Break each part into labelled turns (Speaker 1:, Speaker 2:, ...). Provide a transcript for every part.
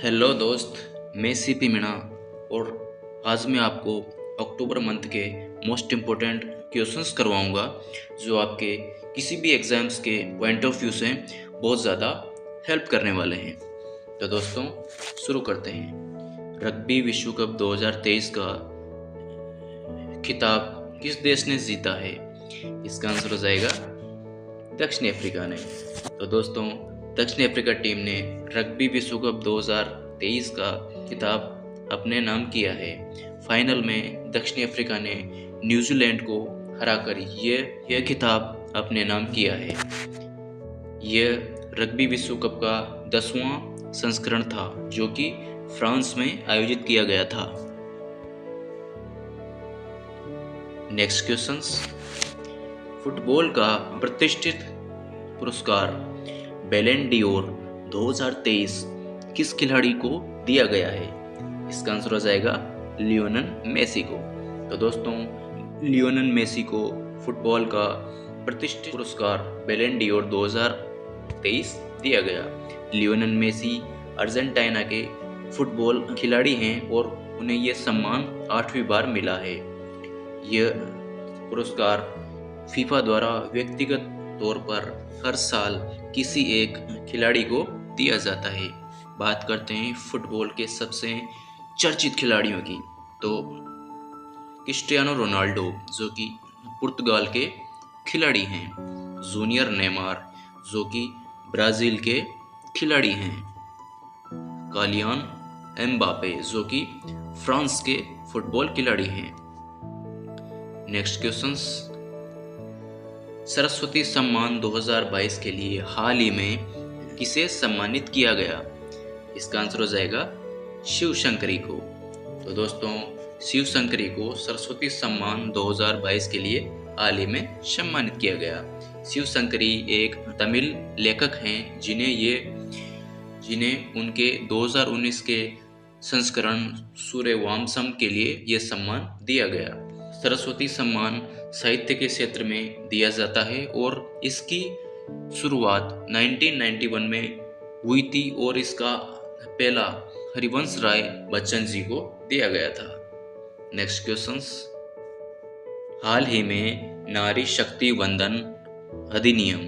Speaker 1: Hello दोस्त, मैं CP Meena और आज मैं आपको अक्टूबर मंथ के मोस्ट इम्पोर्टेंट क्वेश्चंस करवाऊंगा जो आपके किसी भी एग्ज़ाम्स के पॉइंट ऑफ व्यू से बहुत ज़्यादा हेल्प करने वाले हैं। तो दोस्तों शुरू करते हैं। रग्बी विश्व कप 2023 का खिताब किस देश ने जीता है? इसका आंसर हो जाएगा दक्षिण अफ्रीका ने। तो दोस्तों दक्षिण अफ्रीका टीम ने रग्बी विश्व कप 2023 का खिताब अपने नाम किया है। फाइनल में दक्षिण अफ्रीका ने न्यूजीलैंड को हराकर यह खिताब अपने नाम किया है। यह रग्बी विश्व कप का 10वां संस्करण था जो कि फ्रांस में आयोजित किया गया था। Next questions. फुटबॉल का प्रतिष्ठित पुरस्कार बैलन डी'ओर 2023 किस खिलाड़ी को दिया गया है? इसका आंसर हो जाएगा लियोनेल मेसी को। तो दोस्तों लियोनेल मेसी को फुटबॉल का प्रतिष्ठित पुरस्कार बैलन डी'ओर 2023 दिया गया। लियोनेल मेसी अर्जेंटीना के फुटबॉल खिलाड़ी हैं और उन्हें यह सम्मान 8वीं बार मिला है। यह पुरस्कार फीफा द्वारा व्यक्तिगत तौर पर हर साल किसी एक खिलाड़ी को दिया जाता है। बात करते हैं फुटबॉल के सबसे चर्चित खिलाड़ियों की। तो क्रिस्टियानो रोनाल्डो जो कि पुर्तगाल के खिलाड़ी हैं, जूनियर नेमार जो कि ब्राज़ील के खिलाड़ी हैं, किलियन एम्बापे जो कि फ्रांस के फुटबॉल खिलाड़ी हैं। Next questions. सरस्वती सम्मान 2022 के लिए हाल ही में किसे सम्मानित किया गया? इसका आंसर हो जाएगा शिव शंकरी को। तो दोस्तों शिव शंकरी को सरस्वती सम्मान 2022 के लिए हाल ही में सम्मानित किया गया। शिव शंकरी एक तमिल लेखक हैं जिन्हें उनके 2019 के संस्करण सूर्यवंशम के लिए यह सम्मान दिया गया। सरस्वती सम्मान साहित्य के क्षेत्र में दिया जाता है और इसकी शुरुआत 1991 में हुई थी और इसका पहला हरिवंश राय बच्चन जी को दिया गया था। Next questions. हाल ही में नारी शक्ति वंदन अधिनियम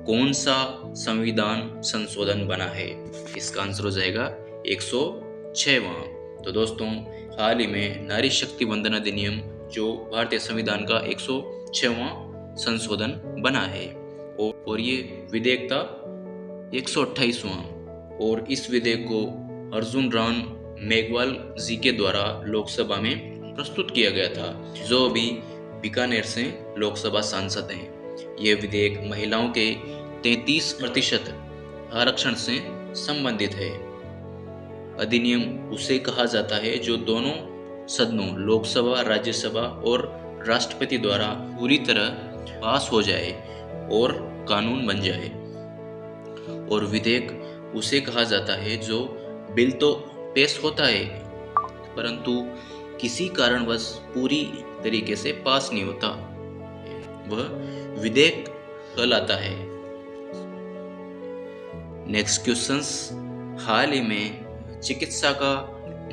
Speaker 1: कौन सा संविधान संशोधन बना है? इसका आंसर हो जाएगा 106वां। तो दोस्तों हाल ही में नारी शक्ति वंदन अधिनियम जो भारतीय संविधान का 106वां संशोधन बना है और ये विधेयक था 128वां और इस विधेयक को अर्जुन राम मेघवाल जी के द्वारा लोकसभा में प्रस्तुत किया गया था जो अभी बीकानेर से लोकसभा सांसद हैं। यह विधेयक महिलाओं के 33% आरक्षण से संबंधित है। अधिनियम उसे कहा जाता है जो दोनों सदनों लोकसभा, राज्यसभा और राष्ट्रपति द्वारा पूरी तरह पास हो जाए और कानून बन जाए। और विधेयक उसे कहा जाता है जो बिल तो पेश होता है परंतु किसी कारणवश पूरी तरीके से पास नहीं होता, वह विधेयक कहलाता है। Next questions. हाल ही में चिकित्सा का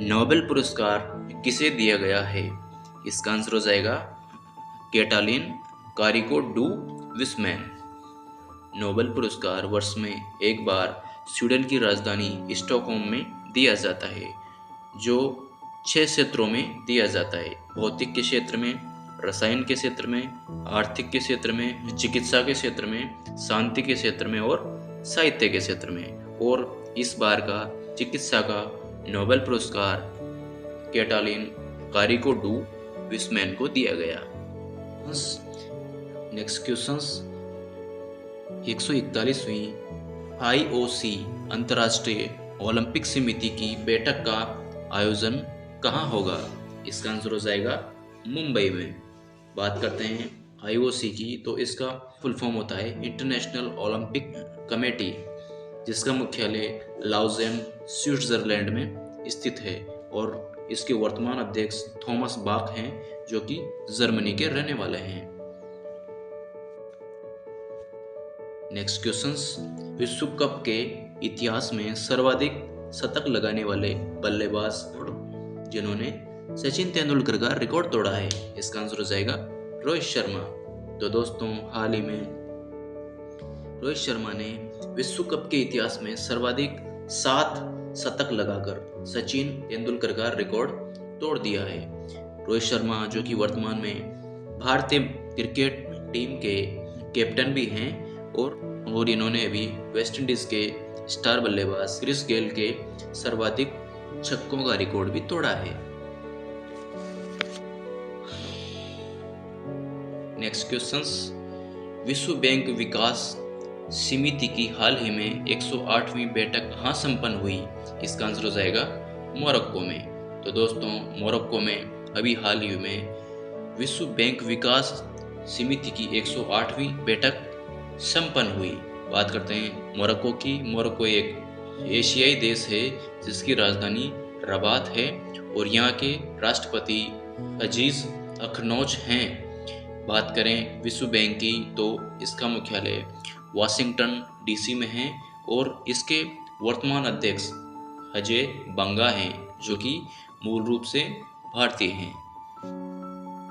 Speaker 1: नोबेल पुरस्कार किसे दिया गया है? इसका आंसर हो जाएगा Katalin Kariko Drew Weissman. Nobel पुरस्कार वर्ष में एक बार स्वीडन की राजधानी स्टॉकहोम में दिया जाता है जो 6 क्षेत्रों में दिया जाता है। भौतिक के क्षेत्र में, रसायन के क्षेत्र में, आर्थिक के क्षेत्र में, चिकित्सा के क्षेत्र में, शांति के क्षेत्र में और साहित्य के क्षेत्र में। और इस बार का चिकित्सा का नोबेल पुरस्कार कैटालिन कारिको डू विस्मैन को दिया गया। Next questions. 141वीं IOC अंतर्राष्ट्रीय ओलंपिक समिति की बैठक का आयोजन कहाँ होगा? इसका आंसर हो जाएगा मुंबई में। बात करते हैं IOC की, तो इसका फुल फॉर्म होता है इंटरनेशनल ओलंपिक कमेटी जिसका मुख्यालय लाउजेन स्विट्जरलैंड में स्थित है और इसके वर्तमान अध्यक्ष थॉमस बाक हैं जो कि जर्मनी के रहने वाले हैं। Next questions. विश्व कप के इतिहास में सर्वाधिक शतक लगाने वाले बल्लेबाज जिन्होंने सचिन तेंदुलकर का रिकॉर्ड तोड़ा है? इसका आंसर हो जाएगा रोहित शर्मा। तो दोस्तों, हाल ही में रोहित शर्मा ने विश्व कप के इतिहास में सर्वाधिक 7 शतक लगाकर सचिन तेंदुलकर का रिकॉर्ड तोड़ दिया है। रोहित शर्मा जो कि वर्तमान में भारतीय क्रिकेट टीम के कैप्टन भी हैं और इन्होंने अभी वेस्ट इंडीज के स्टार बल्लेबाज क्रिस गेल के सर्वाधिक छक्कों का रिकॉर्ड भी तोड़ा है। नेक्स्ट क्वेश्चंस, विश्व बैंक विकास समिति की हाल ही में 108वीं बैठक कहाँ संपन्न हुई? इसका आंसर हो जाएगा मोरक्को में। तो दोस्तों, मोरक्को में अभी हाल ही में विश्व बैंक विकास समिति की 108वीं बैठक संपन्न हुई। बात करते हैं मोरक्को की। मोरक्को एक एशियाई देश है जिसकी राजधानी रबात है और यहाँ के राष्ट्रपति अजीज अखनौज हैं। बात करें विश्व बैंक की तो इसका मुख्यालय वाशिंगटन डीसी में है और इसके वर्तमान अध्यक्ष अजय बंगा हैं जो कि मूल रूप से भारतीय हैं।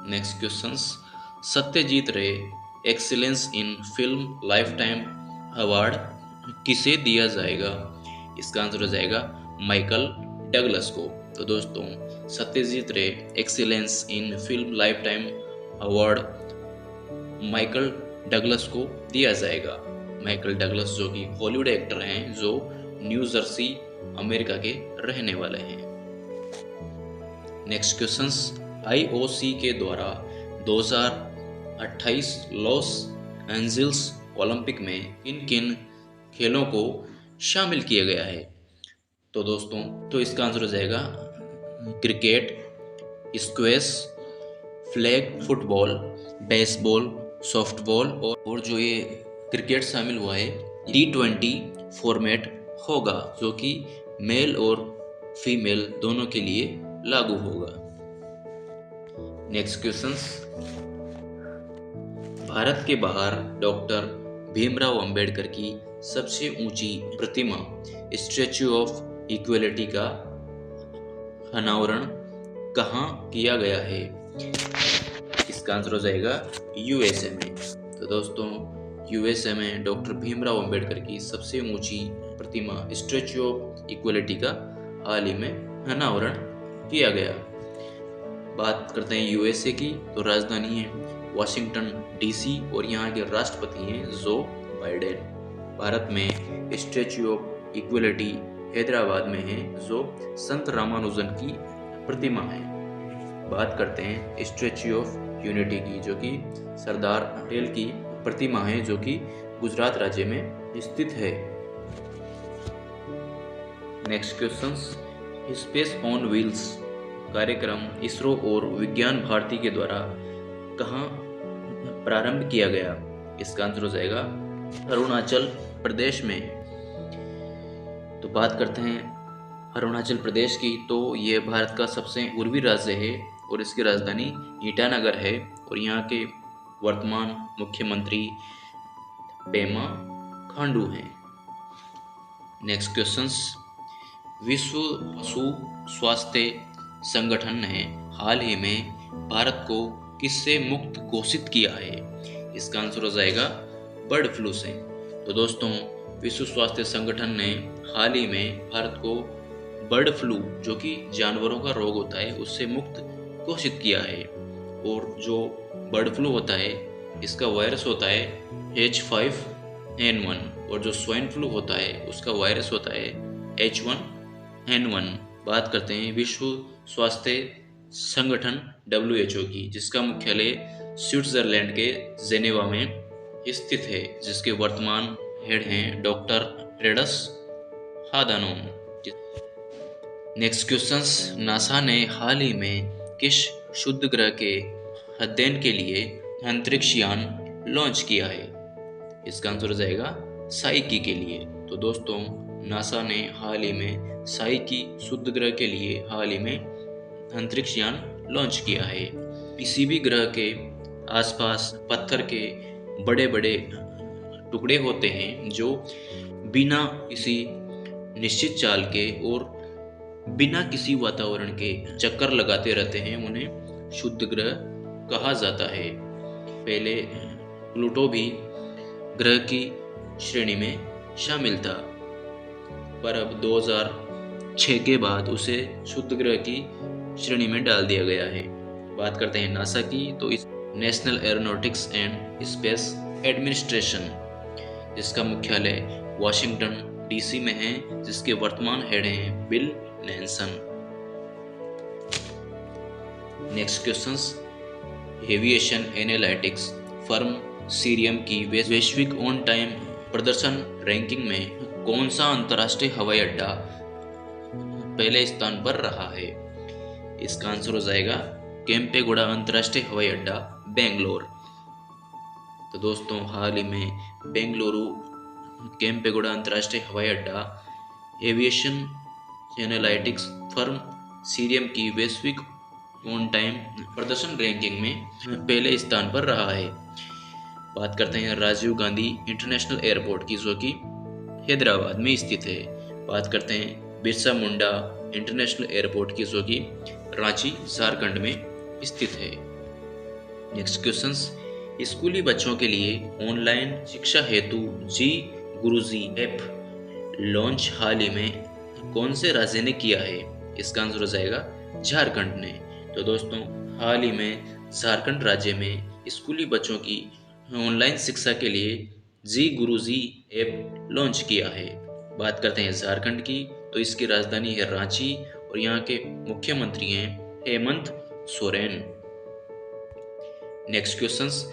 Speaker 1: नेक्स्ट क्वेश्चंस, सत्यजीत रे excellence in film life time award किसे दिया जाएगा? इसका आंसर हो जाएगा माइकल डगलस को। तो दोस्तों, सत्यजीत रे excellence in film life time award Michael Douglas को दिया जाएगा। माइकल डगलस जो कि हॉलीवुड एक्टर हैं जो न्यू जर्सी अमेरिका के रहने वाले हैं। नेक्स्ट क्वेश्चंस, आईओसी के द्वारा 2028 लॉस एंजल्स ओलंपिक में किन किन खेलों को शामिल किया गया है? तो दोस्तों, तो इसका आंसर हो जाएगा cricket, squash, flag football, baseball, softball और जो ये क्रिकेट शामिल हुआ है T20 फॉर्मेट होगा जो कि मेल और फीमेल दोनों के लिए लागू होगा। नेक्स्ट क्वेश्चंस, भारत के बाहर डॉक्टर भीमराव अंबेडकर की सबसे ऊंची प्रतिमा स्टैच्यू ऑफ इक्वलिटी का अनावरण कहाँ किया गया है? इसका आंसर हो जाएगा यूएसए में। तो दोस्तों, यूएसए में डॉक्टर भीमराव अंबेडकर की सबसे ऊंची प्रतिमा स्टैच्यू ऑफ इक्वलिटी का हाल ही में अनावरण किया गया। बात करते हैं यूएसए की तो राजधानी है वाशिंगटन डीसी और यहाँ के राष्ट्रपति हैं जो बाइडेन। भारत में स्टैच्यू ऑफ इक्वलिटी हैदराबाद में है जो संत रामानुजन की प्रतिमा है। बात करते हैं स्टैच्यू ऑफ यूनिटी की जो कि सरदार पटेल की प्रतिमा है जो कि गुजरात राज्य में स्थित है। Next questions, space on wheels कार्यक्रम इसरो और विज्ञान भारती के द्वारा कहाँ प्रारंभ किया गया? इसका आंसर हो जाएगा अरुणाचल प्रदेश में। तो बात करते हैं अरुणाचल प्रदेश की तो ये भारत का सबसे पूर्वी राज्य है और इसकी राजधानी ईटानगर है और यहाँ के वर्तमान मुख्यमंत्री पेमा खांडू हैं। नेक्स्ट क्वेश्चंस, विश्व पशु स्वास्थ्य संगठन ने हाल ही में भारत को किससे मुक्त घोषित किया है? इसका आंसर हो जाएगा बर्ड फ्लू से। तो दोस्तों, विश्व स्वास्थ्य संगठन ने हाल ही में भारत को बर्ड फ्लू जो कि जानवरों का रोग होता है उससे मुक्त घोषित किया है। और जो बर्ड फ्लू होता है इसका वायरस होता है H5N1 और जो स्वाइन फ्लू होता है उसका वायरस होता है H1N1। बात करते हैं विश्व स्वास्थ्य संगठन WHO की जिसका मुख्यालय स्विट्जरलैंड के जेनेवा में स्थित है जिसके वर्तमान हेड हैं doctor Tedros Adhanom. Next questions, NASA ने हाल ही में किस शुद्ध ग्रह के अध्ययन के लिए अंतरिक्ष यान लॉन्च किया है? इसका आंसर हो जाएगा साइकी के लिए। तो दोस्तों, नासा ने हाल ही में साइकी शुद्ध ग्रह के लिए हाल ही में अंतरिक्ष यान लॉन्च किया है। किसी भी ग्रह के आसपास पत्थर के बड़े बड़े टुकड़े होते हैं जो बिना किसी निश्चित चाल के और बिना किसी वातावरण के चक्कर लगाते रहते हैं, उन्हें शुद्ध ग्रह कहा जाता है। पहले प्लूटो भी ग्रह की श्रेणी में शामिल था, पर अब 2006 के बाद उसे शुद्ध ग्रह की श्रेणी में डाल दिया गया है। बात करते हैं नासा की, तो इस national aeronautics and space administration, जिसका मुख्यालय वॉशिंगटन डीसी में है, जिसके वर्तमान हेड हैं Bill Nelson. Next questions, aviation analytics firm Cirium की वैश्विक ऑन टाइम प्रदर्शन रैंकिंग में कौन सा अंतर्राष्ट्रीय हवाई अड्डा पहले स्थान पर रहा है? इसका आंसर हो जाएगा केम्पेगौड़ा अंतर्राष्ट्रीय हवाई अड्डा, बेंगलोर। तो दोस्तों, हाल ही में बेंगलुरु केम्पेगौड़ा अंतर्राष्ट्रीय हवाई अड्डा एविएशन एनालिटिक्स फर्म सीरियम की वैश्विक ऑन टाइम प्रदर्शन रैंकिंग में पहले स्थान पर रहा है। बात करते हैं राजीव गांधी इंटरनेशनल एयरपोर्ट की, जो कि हैदराबाद में स्थित है। बात करते हैं बिरसा मुंडा इंटरनेशनल एयरपोर्ट की, जो कि रांची झारखंड में स्थित है। नेक्स्ट क्वेश्चंस, स्कूली बच्चों के लिए ऑनलाइन शिक्षा हेतु जी गुरुजी ऐप लॉन्च हाल ही में कौन से राज्य ने किया है? इसका आंसर हो जाएगा झारखंड ने। तो दोस्तों, हाल ही में झारखंड राज्य में स्कूली बच्चों की ऑनलाइन शिक्षा के लिए जी गुरुजी ऐप लॉन्च किया है। बात करते हैं झारखंड की, तो इसकी राजधानी है रांची और यहाँ के मुख्यमंत्री हैं हेमंत सोरेन। नेक्स्ट क्वेश्चंस,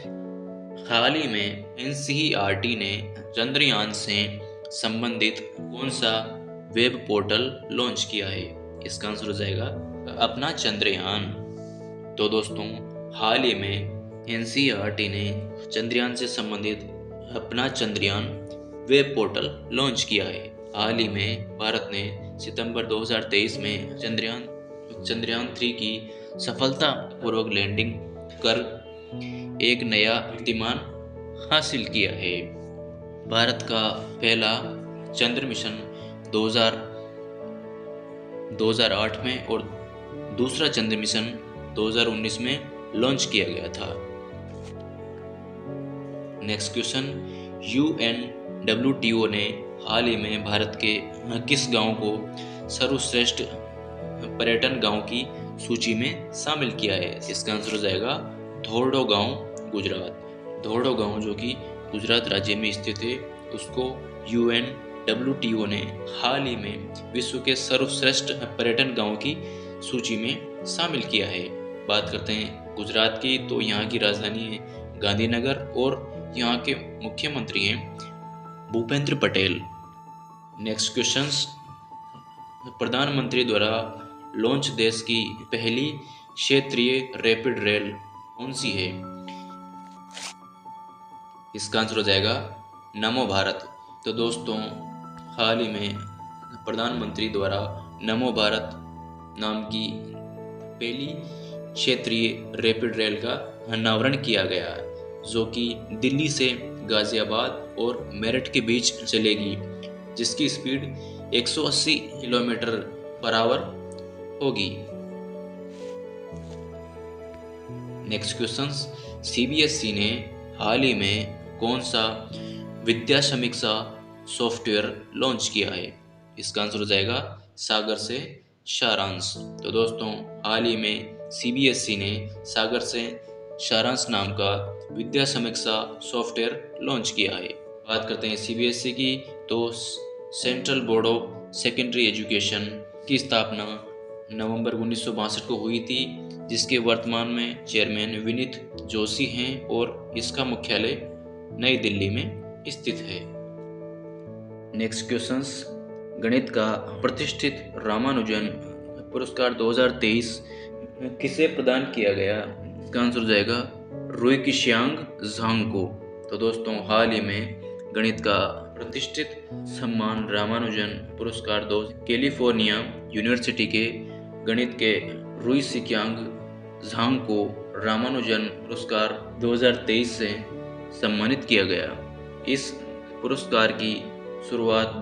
Speaker 1: हाल ही में एनसीईआरटी ने चंद्रयान से संबंधित कौन सा वेब पोर्टल लॉन्च किया है? इसका आंसर हो जाएगा अपना चंद्रयान। तो दोस्तों, हाल ही में एनसीईआरटी ने चंद्रयान से संबंधित अपना चंद्रयान वेब पोर्टल लॉन्च किया है। हाल ही में भारत ने सितंबर 2023 में चंद्रयान 3 की सफलतापूर्वक लैंडिंग कर एक नया कीर्तिमान हासिल किया है। भारत का पहला चंद्र मिशन 2008 में और दूसरा चंद्र मिशन 2019 में लॉन्च किया गया था। नेक्स्ट क्वेश्चन, UNWTO ने हाल ही में भारत के किस गांव को सर्वश्रेष्ठ पर्यटन गांव की सूची में शामिल किया है? इसका आंसर हो जाएगा धोरडो गांव, गुजरात। धोरडो गांव जो कि गुजरात राज्य में स्थित है, उसको UNWTO ने हाल ही में विश्व के सर्वश्रेष्ठ पर्यटन गांव की सूची में शामिल किया है। बात करते हैं गुजरात की, तो यहाँ की राजधानी है गांधीनगर और यहाँ के मुख्यमंत्री हैं भूपेंद्र पटेल। नेक्स्ट क्वेश्चंस, प्रधानमंत्री द्वारा लॉन्च देश की पहली क्षेत्रीय रैपिड रेल कौन सी है? इसका आंसर हो जाएगा नमो भारत। तो दोस्तों, हाल ही में प्रधानमंत्री द्वारा नमो भारत नाम की पहली क्षेत्रीय रैपिड रेल का अनावरण किया गया, जो कि दिल्ली से गाजियाबाद और मेरठ के बीच चलेगी, जिसकी स्पीड 180 किलोमीटर पर आवर होगी। नेक्स्ट क्वेश्चंस, CBSE ने हाल ही में कौन सा विद्या समीक्षा सॉफ्टवेयर लॉन्च किया है? इसका आंसर हो जाएगा सागर से सारांश। तो दोस्तों, हाल ही में CBSE ने सागर से सारांश नाम का विद्या समीक्षा सॉफ्टवेयर लॉन्च किया है। बात करते हैं CBSE की, तो central board of secondary education की स्थापना नवंबर 1962 को हुई थी, जिसके वर्तमान में चेयरमैन विनीत जोशी हैं और इसका मुख्यालय नई दिल्ली में स्थित है। नेक्स्ट क्वेश्चंस, गणित का प्रतिष्ठित रामानुजन पुरस्कार 2023 किसे प्रदान किया गया? इसका आंसर हो जाएगा रुईकिशियांग झांग को। तो दोस्तों, हाल ही में गणित का प्रतिष्ठित सम्मान रामानुजन पुरस्कार कैलिफोर्निया यूनिवर्सिटी के गणित के रुईकिशियांग झांग को रामानुजन पुरस्कार 2023 से सम्मानित किया गया। इस पुरस्कार की शुरुआत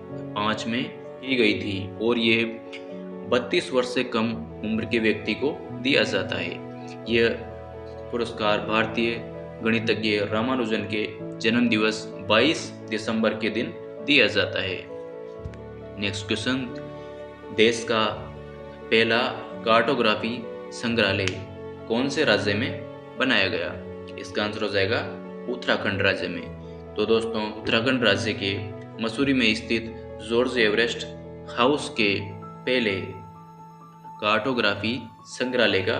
Speaker 1: 2005 में की गई थी और ये 32 वर्ष से कम उम्र के व्यक्ति को दिया जाता है। यह पुरस्कार भारतीय गणितज्ञ रामानुजन के जन्म दिवस 22 दिसंबर के दिन दिया जाता है। नेक्स्ट क्वेश्चन, देश का पहला कार्टोग्राफी संग्रहालय कौन से राज्य में बनाया गया? इसका आंसर हो जाएगा उत्तराखंड राज्य में। तो दोस्तों, उत्तराखंड राज्य के मसूरी में स्थित जॉर्ज एवरेस्ट हाउस के पहले कार्टोग्राफी संग्रहालय का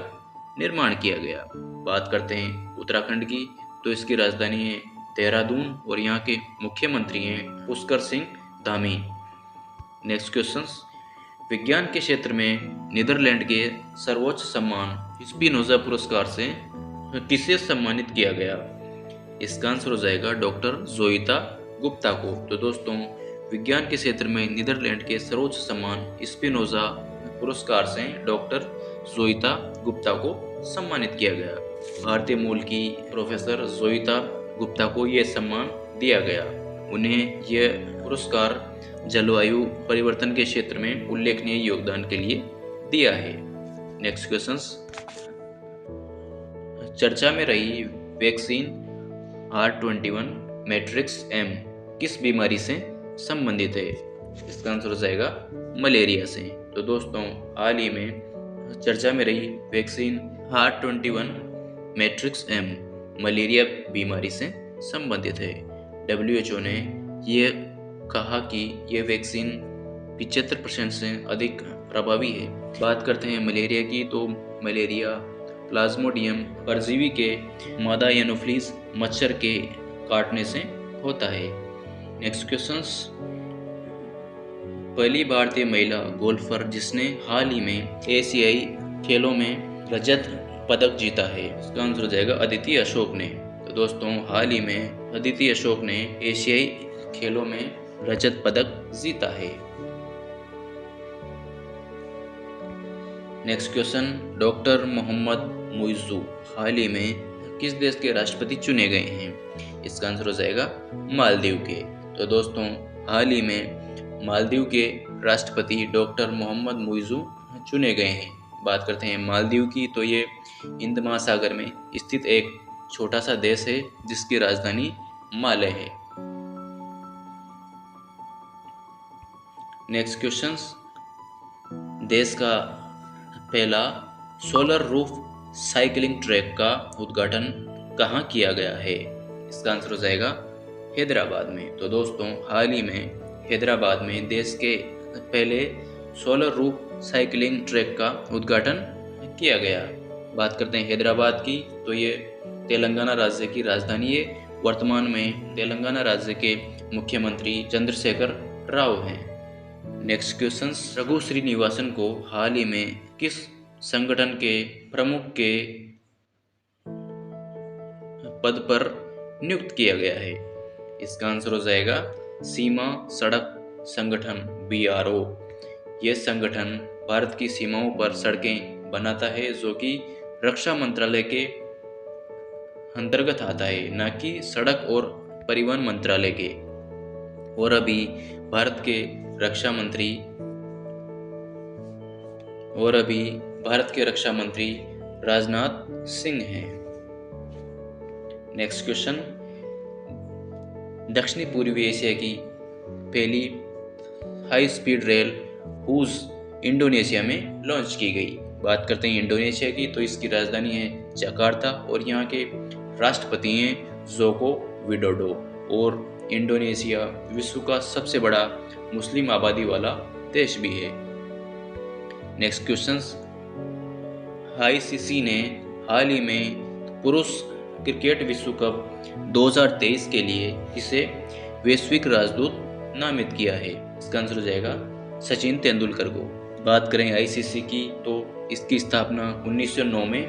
Speaker 1: निर्माण किया गया। बात करते हैं उत्तराखंड की, तो इसकी राजधानी है देहरादून और यहाँ के मुख्यमंत्री हैं पुष्कर सिंह धामी। नेक्स्ट क्वेश्चन, विज्ञान के क्षेत्र में नीदरलैंड के सर्वोच्च सम्मान स्पिनोजा पुरस्कार से किसे सम्मानित किया गया? इसका आंसर हो जाएगा डॉक्टर जोइता गुप्ता को। तो दोस्तों, विज्ञान के क्षेत्र में नीदरलैंड के सर्वोच्च सम्मान स्पिनोजा पुरस्कार से डॉक्टर जोइता गुप्ता को सम्मानित किया गया। भारतीय मूल की प्रोफेसर जोइता गुप्ता को यह सम्मान दिया गया। उन्हें यह पुरस्कार जलवायु परिवर्तन के क्षेत्र में उल्लेखनीय योगदान के लिए दिया है। नेक्स्ट क्वेश्चन, चर्चा में रही वैक्सीन R21 मैट्रिक्स M किस बीमारी से संबंधित है? इसका आंसर हो जाएगा मलेरिया से। तो दोस्तों, हाल ही में चर्चा में रही vaccine R21 matrix M malaria बीमारी से संबंधित है। WHO ने यह कहा कि यह वैक्सीन 75% से अधिक प्रभावी है। बात करते हैं मलेरिया की, तो मलेरिया प्लाज्मोडियम परजीवी के मादा एनोफिलीज मच्छर के काटने से होता है। नेक्स्ट क्वेश्चंस, पहली भारतीय महिला गोल्फर जिसने हाल ही में एशियाई खेलों में रजत पदक जीता है, इसका आंसर हो जाएगा अदिति अशोक ने। तो दोस्तों, हाल ही में अदिति अशोक ने एशियाई खेलों में रजत पदक जीता है। Next question, doctor Mohammad Muizzu हाल ही में किस देश के राष्ट्रपति चुने गए हैं? इसका आंसर हो जाएगा मालदीव के। तो दोस्तों, हाल ही में मालदीव के राष्ट्रपति डॉक्टर मोहम्मद मुइज़्ज़ू चुने गए हैं। बात करते हैं मालदीव की, तो ये हिंद महासागर में स्थित एक छोटा सा देश है जिसकी राजधानी माले है। नेक्स्ट क्वेश्चंस, देश का पहला सोलर रूफ साइकिलिंग ट्रैक का उद्घाटन कहाँ किया गया है? इसका आंसर हो जाएगा हैदराबाद में। तो दोस्तों, हाल ही में हैदराबाद में देश के पहले सोलर रूफ साइकिलिंग ट्रैक का उद्घाटन किया गया। बात करते हैं हैदराबाद की, तो ये तेलंगाना राज्य की राजधानी है। वर्तमान में तेलंगाना राज्य के मुख्यमंत्री चंद्रशेखर राव हैं। नेक्स्ट क्वेश्चन, रघु श्रीनिवासन को हाल ही में किस संगठन के प्रमुख के पद पर नियुक्त किया गया है? इसका आंसर हो जाएगा सीमा सड़क संगठन BRO। यह संगठन भारत की सीमाओं पर सड़कें बनाता है, जो कि रक्षा मंत्रालय के अंतर्गत आता है, न कि सड़क और परिवहन मंत्रालय के। और अभी भारत के रक्षा मंत्री राजनाथ सिंह हैं। नेक्स्ट क्वेश्चन, दक्षिणी पूर्वी एशिया की पहली high speed rail Whoosh Indonesia में लॉन्च की गई। बात करते हैं इंडोनेशिया की, तो इसकी राजधानी है जकार्ता और यहाँ के राष्ट्रपति हैं जोको विडोडो। और इंडोनेशिया विश्व का सबसे बड़ा मुस्लिम आबादी वाला देश भी है। नेक्स्ट क्वेश्चन, ICC ने हाल ही में पुरुष क्रिकेट विश्व कप 2023 के लिए इसे वैश्विक राजदूत नामित किया है। इसका आंसर हो जाएगा सचिन तेंदुलकर को। बात करें ICC की, तो इसकी स्थापना 1909 में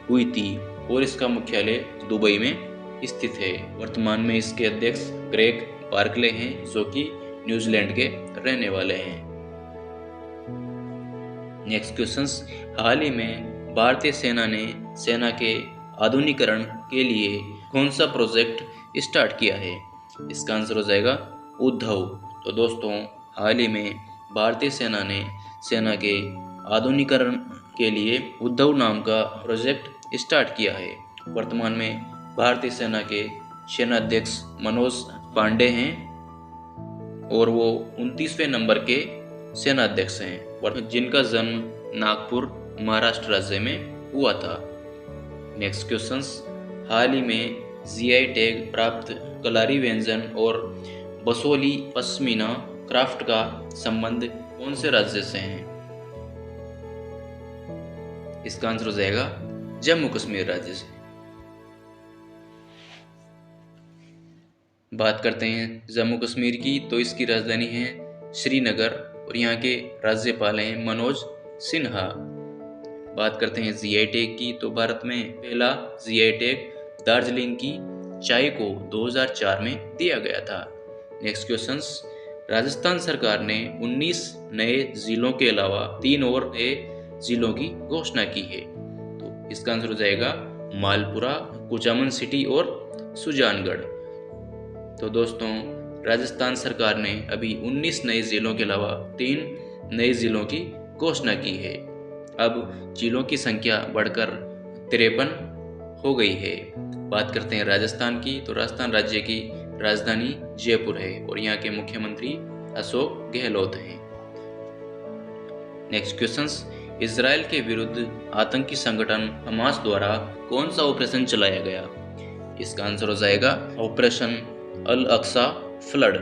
Speaker 1: हुई थी और इसका मुख्यालय दुबई में स्थित है। वर्तमान में इसके अध्यक्ष ग्रेग बार्कले हैं, जो कि न्यूजीलैंड के रहने वाले हैं। नेक्स्ट क्वेश्चंस, हाल ही में भारतीय सेना ने सेना के आधुनिकीकरण के लिए कौन सा प्रोजेक्ट स्टार्ट किया है? इसका आंसर हो जाएगा उद्धव। तो दोस्तों, हाल ही में भारतीय सेना ने सेना के आधुनिकीकरण के लिए उद्धव नाम का प्रोजेक्ट स्टार्ट किया है। वर्तमान में भारतीय सेना के सेनाध्यक्ष मनोज पांडे हैं और वो 29वें नंबर के सेनाध्यक्ष हैं, जिनका जन्म नागपुर महाराष्ट्र राज्य में हुआ था। नेक्स्ट क्वेश्चंस, हाल ही में जीआई टैग प्राप्त कलारी व्यंजन और बसोली पश्मीना क्राफ्ट का संबंध कौन से राज्य से है? इसका आंसर हो जाएगा जम्मू कश्मीर राज्य से। बात करते हैं जम्मू कश्मीर की, तो इसकी राजधानी है श्रीनगर और यहाँ के राज्यपाल हैं मनोज सिन्हा। बात करते हैं जीआई टैग की, तो भारत में पहला जीआई टैग दार्जिलिंग की चाय को 2004 में दिया गया था। नेक्स्ट क्वेश्चंस, राजस्थान सरकार ने 19 नए जिलों के अलावा 3 और नए जिलों की घोषणा की है। तो इसका आंसर हो जाएगा मालपुरा, कुचामन सिटी और सुजानगढ़। तो दोस्तों, राजस्थान सरकार ने अभी 19 नए जिलों के अलावा 3 नए जिलों की घोषणा की है। अब जिलों की संख्या बढ़कर 53 हो गई है। बात करते हैं राजस्थान की, तो राजस्थान राज्य की राजधानी जयपुर है और यहाँ के मुख्यमंत्री अशोक गहलोत हैं। नेक्स्ट क्वेश्चंस, इजराइल के विरुद्ध आतंकी संगठन हमास द्वारा कौन सा ऑपरेशन चलाया गया? इसका आंसर हो जाएगा ऑपरेशन अल अक्सा फ्लड।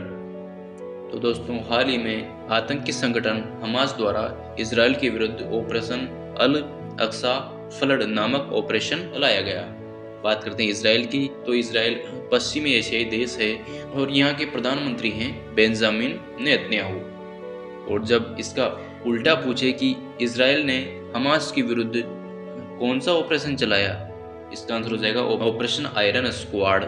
Speaker 1: तो दोस्तों, हाल ही में आतंकी संगठन हमास द्वारा इजराइल के विरुद्ध ऑपरेशन अल अक्सा फ्लड नामक ऑपरेशन चलाया गया। बात करते हैं इजराइल की, तो इजराइल पश्चिमी एशियाई देश है और यहाँ के प्रधानमंत्री हैं बेंजामिन नेतन्याहू। और जब इसका उल्टा पूछे कि इजराइल ने हमास के विरुद्ध कौन सा ऑपरेशन चलाया, इसका आंसर हो जाएगा operation iron squad.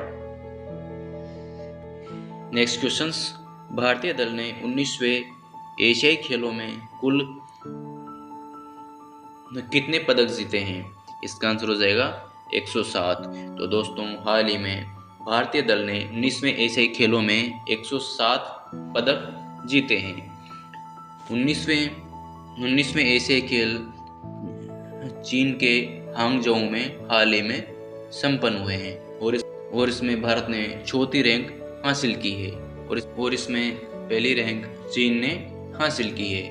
Speaker 1: Next questions, भारतीय दल ने 19वें एशियाई खेलों में कुल कितने पदक जीते हैं? इसका आंसर हो जाएगा 107। तो दोस्तों, हाल ही में भारतीय दल ने 19वें एशियाई खेलों में 107 पदक जीते हैं। 19वें एशियाई खेल चीन के हांगझोउ में हाल ही में संपन्न हुए हैं और इसमें भारत ने चौथी रैंक हासिल की है और इसमें पहली रैंक चीन ने हासिल की है।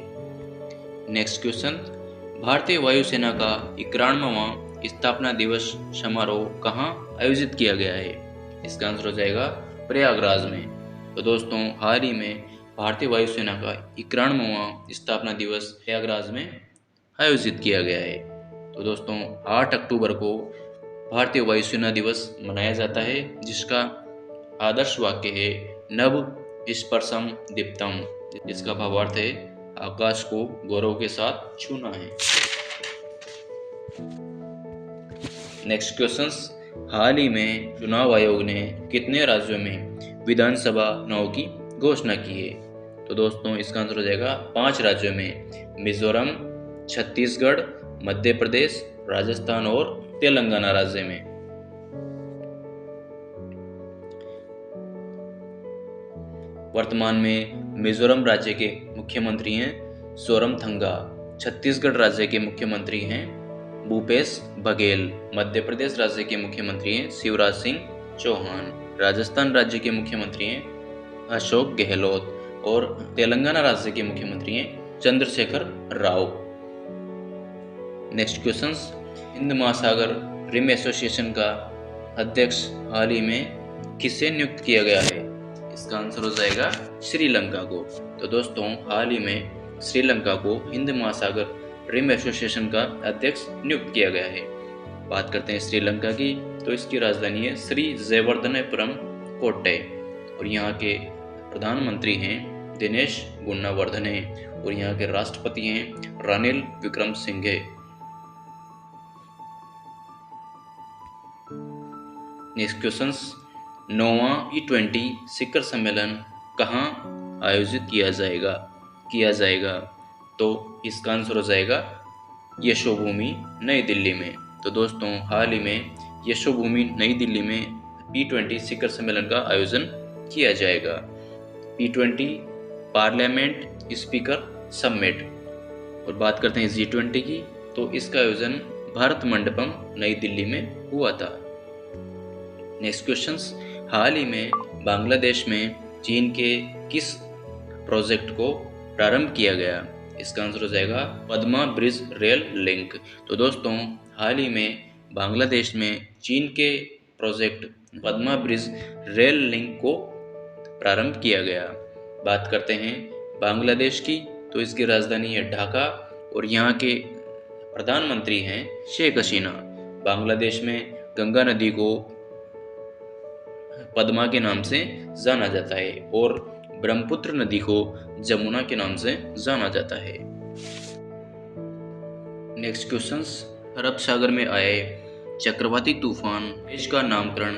Speaker 1: नेक्स्ट क्वेश्चन, भारतीय वायुसेना का 91वां स्थापना दिवस समारोह कहाँ आयोजित किया गया है? इसका आंसर हो जाएगा प्रयागराज में। तो दोस्तों, हाल ही में भारतीय वायुसेना का 91वां स्थापना दिवस प्रयागराज में आयोजित किया गया है। तो दोस्तों, 8 अक्टूबर को भारतीय वायुसेना दिवस मनाया जाता है, जिसका आदर्श वाक्य है नभ स्पर्शम दीप्तम, जिसका भावार्थ है आकाश को गौरव के साथ छूना है। नेक्स्ट क्वेश्चंस, हाल ही में चुनाव आयोग ने कितने राज्यों में विधानसभा चुनाव की घोषणा की है? तो दोस्तों, इसका आंसर हो जाएगा 5 राज्यों में मिजोरम, छत्तीसगढ़, मध्य प्रदेश, राजस्थान और तेलंगाना राज्य में। वर्तमान में मिजोरम राज्य के मुख्यमंत्री हैं सोरमथंगा, छत्तीसगढ़ राज्य के मुख्यमंत्री हैं भूपेश बघेल, मध्य प्रदेश राज्य के मुख्यमंत्री हैं शिवराज सिंह चौहान, राजस्थान राज्य के मुख्यमंत्री हैं अशोक गहलोत और तेलंगाना राज्य के मुख्यमंत्री हैं चंद्रशेखर राव। नेक्स्ट क्वेश्चंस, हिंद महासागर रिम एसोसिएशन का अध्यक्ष हाल ही में किसे नियुक्त किया गया है? इसका आंसर हो जाएगा श्रीलंका को। तो दोस्तों, हाल ही में श्रीलंका को हिंद महासागर रिम एसोसिएशन का अध्यक्ष नियुक्त किया गया है। बात करते हैं श्रीलंका की, तो इसकी राजधानी है श्री जयवर्धनेपुरम कोट्टे और यहाँ के प्रधानमंत्री हैं दिनेश गुणवर्धने और यहाँ के राष्ट्रपति हैं रानिल विक्रमसिंघे। नेक्स्ट क्वेश्चंस, 9वां G20 शिखर सम्मेलन कहाँ आयोजित किया जाएगा? तो इसका आंसर हो जाएगा यशोभूमि नई दिल्ली में। तो दोस्तों, हाल ही में यशोभूमि नई दिल्ली में G20 शिखर सम्मेलन का आयोजन किया जाएगा। G20 parliament speaker summit. और बात करते हैं G20 की, तो इसका आयोजन भारत मंडपम नई दिल्ली में हुआ था। नेक्स्ट क्वेश्चंस, हाल ही में बांग्लादेश में चीन के किस प्रोजेक्ट को प्रारंभ किया गया? इसका आंसर हो जाएगा पद्मा ब्रिज रेल लिंक। तो दोस्तों, हाल ही में बांग्लादेश में चीन के project Padma bridge rail link को प्रारंभ किया गया। बात करते हैं बांग्लादेश की, तो इसकी राजधानी है ढाका और यहाँ के प्रधानमंत्री हैं शेख हसीना। बांग्लादेश में गंगा नदी को पद्मा के नाम से जाना जाता है और ब्रह्मपुत्र नदी को जमुना के नाम से जाना जाता है। नेक्स्ट क्वेश्चंस, अरब सागर में आए चक्रवाती तूफान देश का नामकरण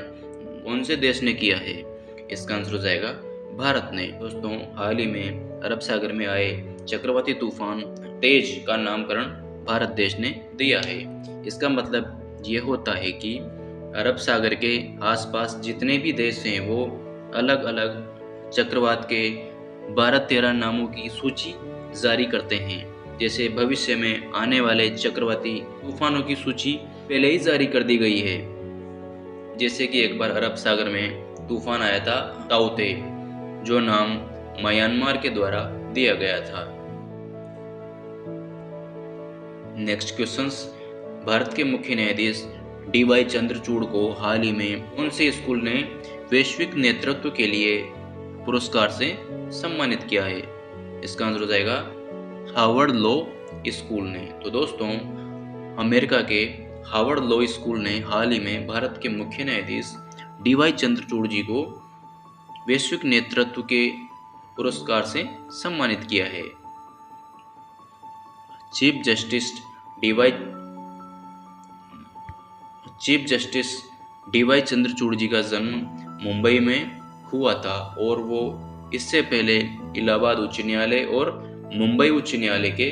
Speaker 1: कौन से देश ने किया है? इसका आंसर हो जाएगा भारत ने। दोस्तों, हाल ही में अरब सागर में आए चक्रवाती तूफान तेज का नामकरण भारत देश ने दिया है। इसका मतलब ये होता है कि अरब सागर के आसपास जितने भी देश हैं वो अलग अलग चक्रवात के 12-13 नामों की सूची जारी करते हैं। जैसे भविष्य में आने वाले चक्रवाती तूफानों की सूची पहले ही जारी कर दी गई है। जैसे कि एक बार अरब सागर में तूफान आया था ताउते, जो नाम म्यांमार के द्वारा दिया गया था। नेक्स्ट क्वेश्चंस, भारत के मुख्य न्यायाधीश DY चंद्रचूड़ को हाल ही में कौन से स्कूल ने वैश्विक नेतृत्व के लिए पुरस्कार से सम्मानित किया है? इसका आंसर हो जाएगा हार्वर्ड लॉ स्कूल ने। तो दोस्तों, अमेरिका के हार्वर्ड लॉ स्कूल ने हाल ही में भारत के मुख्य न्यायाधीश DY चंद्रचूड़ जी को वैश्विक नेतृत्व के पुरस्कार से सम्मानित किया है। चीफ जस्टिस DY चंद्रचूड़ जी का जन्म मुंबई में हुआ था और वो इससे पहले इलाहाबाद उच्च न्यायालय और मुंबई उच्च न्यायालय के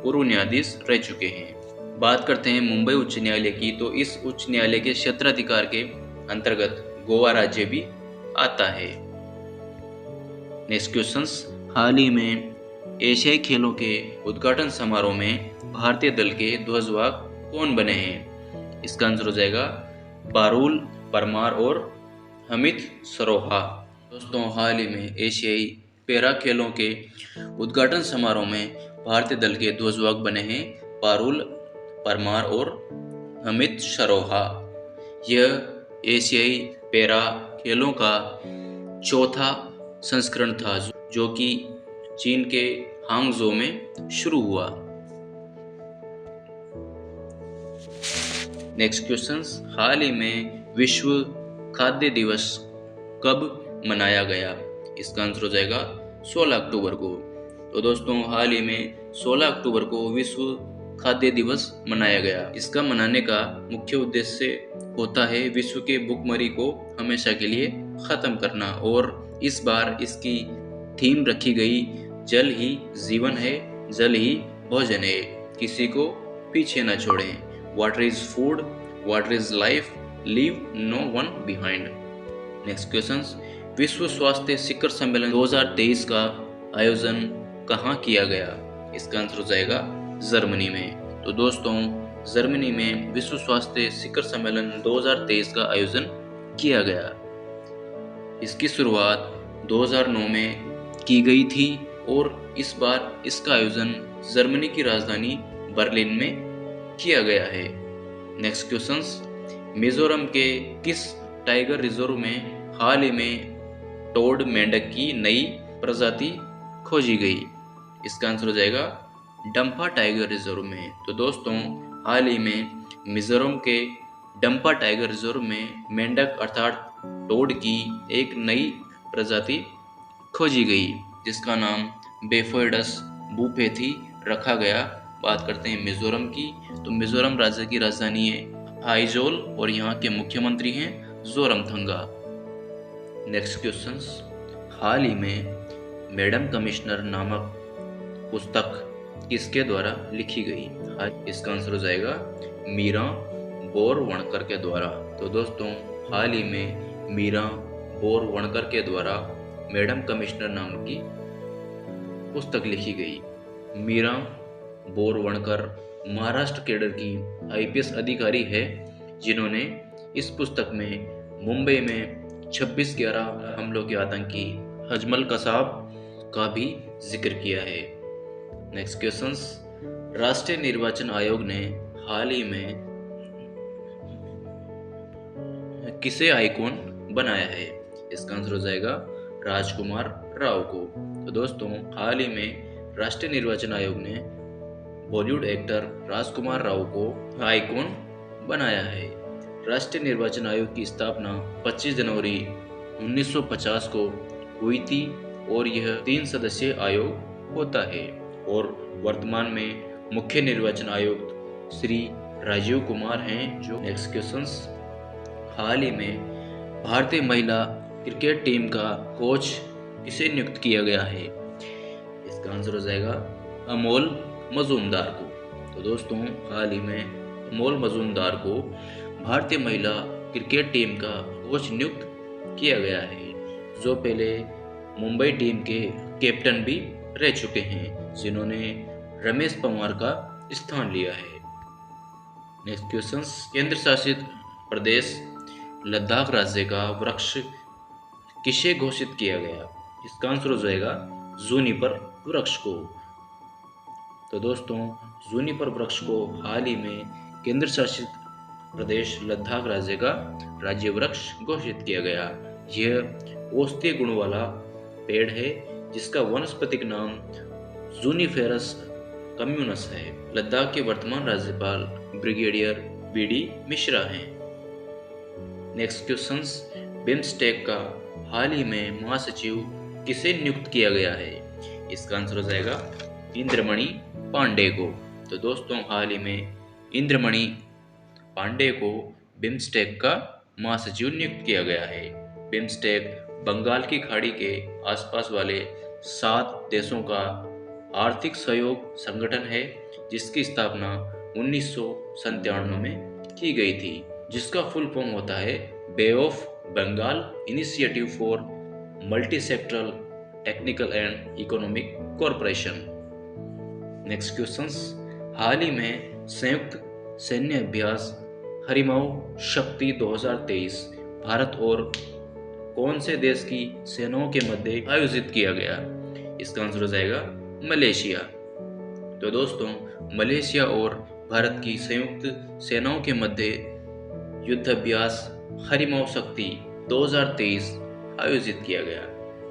Speaker 1: पूर्व न्यायाधीश रह चुके हैं। बात करते हैं मुंबई उच्च न्यायालय की, तो इस उच्च न्यायालय के क्षेत्राधिकार के अंतर्गत गोवा राज्य भी आता है। नेक्स्ट क्वेश्चंस, हाल ही में एशियाई खेलों के उद्घाटन समारोह में भारतीय दल के ध्वजवाहक कौन बने हैं? इसका आंसर हो जाएगा पारुल परमार और अमित सरोहा। दोस्तों, हाल ही में एशियाई पैरा खेलों के उद्घाटन समारोह में भारतीय दल के ध्वजवाहक बने हैं पारुल परमार और अमित सरोहा। यह एशियाई पैरा खेलों का चौथा संस्करण था जो कि चीन के हांगझो में शुरू हुआ। नेक्स्ट क्वेश्चंस, हाल ही में विश्व खाद्य दिवस कब मनाया गया? इसका आंसर हो जाएगा 16 अक्टूबर को। तो दोस्तों, हाल ही में 16 अक्टूबर को विश्व खाद्य दिवस मनाया गया। इसका मनाने का मुख्य उद्देश्य होता है विश्व के भूखमरी को हमेशा के लिए खत्म करना, और इस बार इसकी थीम रखी गई जल ही जीवन है, जल ही भोजन है, किसी को पीछे न छोड़ें। Water is food, water is life, leave no one behind. Next questions, विश्व स्वास्थ्य शिखर सम्मेलन 2023 का आयोजन कहाँ किया गया? इसका आंसर हो जाएगा जर्मनी में। तो दोस्तों, जर्मनी में विश्व स्वास्थ्य शिखर सम्मेलन 2023 का आयोजन किया गया। इसकी शुरुआत 2009 में की गई थी और इस बार इसका आयोजन जर्मनी की राजधानी बर्लिन में किया गया है। नेक्स्ट क्वेश्चंस, मिजोरम के किस टाइगर रिजर्व में हाल ही में टोड मेंढक की नई प्रजाति खोजी गई? इसका आंसर हो जाएगा डंपा टाइगर रिजर्व में। तो दोस्तों, हाल ही में मिजोरम के डंपा टाइगर रिजर्व में मेंढक अर्थात टोड की एक नई प्रजाति खोजी गई, जिसका नाम बेफोइडस बुपेथी रखा गया। बात करते हैं मिजोरम की, तो मिजोरम राज्य की राजधानी है आइजोल और यहाँ के मुख्यमंत्री हैं जोरमथंगा। नेक्स्ट क्वेश्चंस, हाल ही में मैडम कमिश्नर नामक पुस्तक किसके द्वारा लिखी गई? इसका आंसर हो जाएगा मीरा बोरवणकर के द्वारा। तो दोस्तों, हाल ही में मीरा बोरवणकर के द्वारा मैडम कमिश्नर नाम की पुस्तक लिखी गई। मीरा बोरवणकर महाराष्ट्र कैडर की आईपीएस अधिकारी है जिन्होंने इस पुस्तक में मुंबई में 26/11 हमलों के आतंकी अजमल कसाब का भी जिक्र किया है। नेक्स्ट क्वेश्चंस, राष्ट्रीय निर्वाचन आयोग ने हाल ही में किसे आइकॉन बनाया है? इसका आंसर हो जाएगा राजकुमार राव को। तो दोस्तों, हाल ही में राष्ट्रीय निर्वाचन आयोग ने बॉलीवुड एक्टर राजकुमार राव को आइकॉन बनाया है। राष्ट्रीय निर्वाचन आयोग की स्थापना 25 जनवरी 1950 को हुई थी और यह 3 सदस्यीय आयोग होता है और वर्तमान में मुख्य निर्वाचन आयुक्त श्री राजीव कुमार हैं जो। नेक्स्ट क्वेश्चंस, हाल ही में भारतीय महिला क्रिकेट टीम का कोच किसे नियुक्त किया गया है? इसका आंसर हो जाएगा अमोल मजूमदार को। तो दोस्तों, हाल ही में अमोल मजूमदार को भारतीय महिला क्रिकेट टीम का कोच नियुक्त किया गया है, जो पहले मुंबई टीम के कैप्टन भी रह चुके हैं, जिन्होंने रमेश पंवार का स्थान लिया है। नेक्स्ट क्वेश्चंस, केंद्र शासित प्रदेश लद्दाख राज्य का वृक्ष किसे घोषित किया गया? इसका आंसर हो जाएगा जूनिपर वृक्ष को। तो दोस्तों, जूनिपर वृक्ष को हाल ही में केंद्र शासित प्रदेश लद्दाख राज्य का राज्य वृक्ष घोषित किया गया। यह औषधीय गुण वाला पेड़ है जिसका वानस्पतिक नाम जूनिफेरस कम्युनस है। लद्दाख के वर्तमान राज्यपाल ब्रिगेडियर बीडी मिश्रा हैं। नेक्स्ट क्वेश्चंस, बिम्स्टेक का हाल ही में महासचिव किसे नियुक्त किया गया है? इसका आंसर हो जाएगा इंद्रमणि पांडे को। तो दोस्तों, हाल ही में इंद्रमणि पांडे को बिम्स्टेक का महासचिव नियुक्त किया गया है। बिम्स्टेक बंगाल की खाड़ी के आसपास वाले 7 देशों का आर्थिक सहयोग संगठन है जिसकी स्थापना 1997 में की गई थी, जिसका फुल फॉर्म होता है Bay of Bengal initiative for multi sectoral technical and economic corporation. Next questions, हाल ही में संयुक्त सैन्य अभ्यास हरिमाऊ शक्ति 2023 भारत और कौन से देश की सेनाओं के मध्य आयोजित किया गया? इसका आंसर हो जाएगा मलेशिया। तो दोस्तों, मलेशिया और भारत की संयुक्त सेनाओं के मध्य युद्धाभ्यास हरिमाऊ शक्ति 2023 आयोजित किया गया।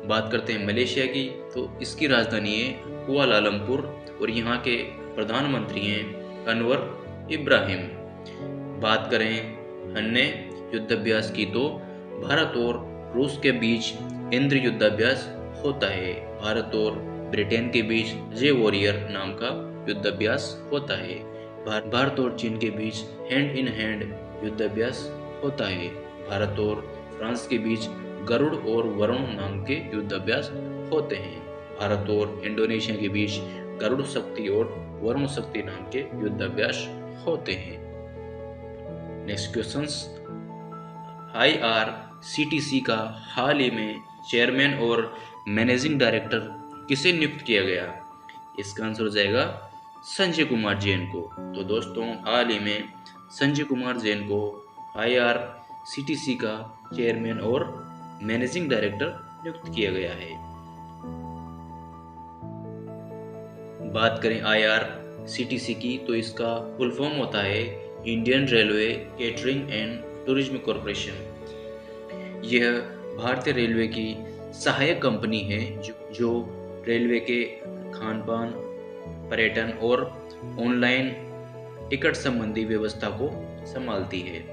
Speaker 1: बात करते हैं मलेशिया की, तो इसकी राजधानी है कुआलालंपुर और यहाँ के प्रधानमंत्री हैं अनवर इब्राहिम। बात करें अन्य युद्धाभ्यास की, तो भारत और रूस के बीच इंद्र युद्धाभ्यास होता है। भारत और ब्रिटेन के बीच जे वॉरियर नाम का युद्धाभ्यास होता है। भारत और चीन के बीच हैंड इन हैंड युद्धाभ्यास होता है। भारत और फ्रांस के बीच गरुड़ और वरुण नाम के युद्धाभ्यास होते हैं। भारत और इंडोनेशिया के बीच गरुड़ शक्ति और वरुण शक्ति नाम के युद्धाभ्यास होते हैं। नेक्स्ट क्वेश्चंस, IRCTC का हाल ही में चेयरमैन और मैनेजिंग डायरेक्टर किसे नियुक्त किया गया? इसका आंसर हो जाएगा संजय कुमार जैन को। तो दोस्तों, हाल ही में संजय कुमार जैन को IRCTC का चेयरमैन और मैनेजिंग डायरेक्टर नियुक्त किया गया है। बात करें IRCTC की, तो इसका फुल फॉर्म होता है Indian railway catering and tourism corporation. यह भारतीय रेलवे की सहायक कंपनी है जो रेलवे के खान-पान, पर्यटन और ऑनलाइन टिकट संबंधी व्यवस्था को संभालती है।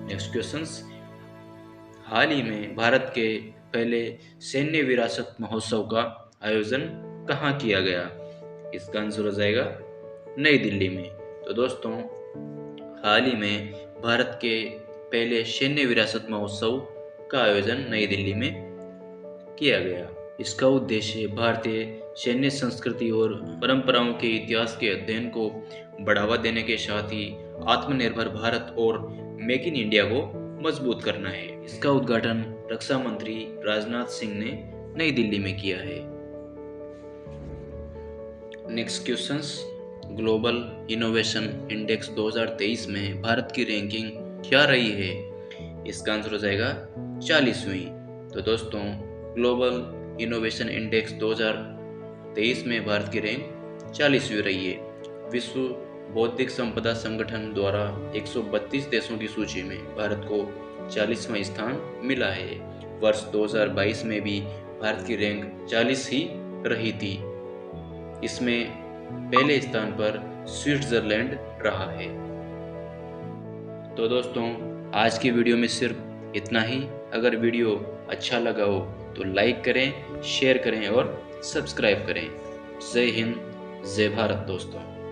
Speaker 1: नेक्स्ट क्वेश्चंस, हाल ही में भारत के पहले सैन्य विरासत महोत्सव का आयोजन कहाँ किया गया? इसका आंसर हो जाएगा नई दिल्ली में। तो दोस्तों, हाल ही में भारत के पहले सैन्य विरासत महोत्सव का आयोजन नई दिल्ली में किया गया। इसका उद्देश्य भारतीय सैन्य संस्कृति और परंपराओं के इतिहास के अध्ययन को बढ़ावा देने के साथ ही आत्मनिर्भर भारत और मेक इन इंडिया को मजबूत करना है। इसका उद्घाटन रक्षा मंत्री राजनाथ सिंह ने नई दिल्ली में किया है। Next questions, global innovation index 2023 में भारत की रैंकिंग क्या रही है? इसका आंसर हो जाएगा 40वीं। तो दोस्तों, ग्लोबल इनोवेशन इंडेक्स 2023 में भारत की रैंक 40वीं रही है। विश्व बौद्धिक संपदा संगठन द्वारा 132 देशों की सूची में भारत को 40वां स्थान मिला है। वर्ष 2022 में भी भारत की रैंक 40 ही रही थी। इसमें पहले स्थान पर स्विट्जरलैंड रहा है। तो दोस्तों, आज की वीडियो में सिर्फ इतना ही। अगर वीडियो अच्छा लगा हो तो लाइक करें, शेयर करें और सब्सक्राइब करें। जय हिंद, जय भारत दोस्तों।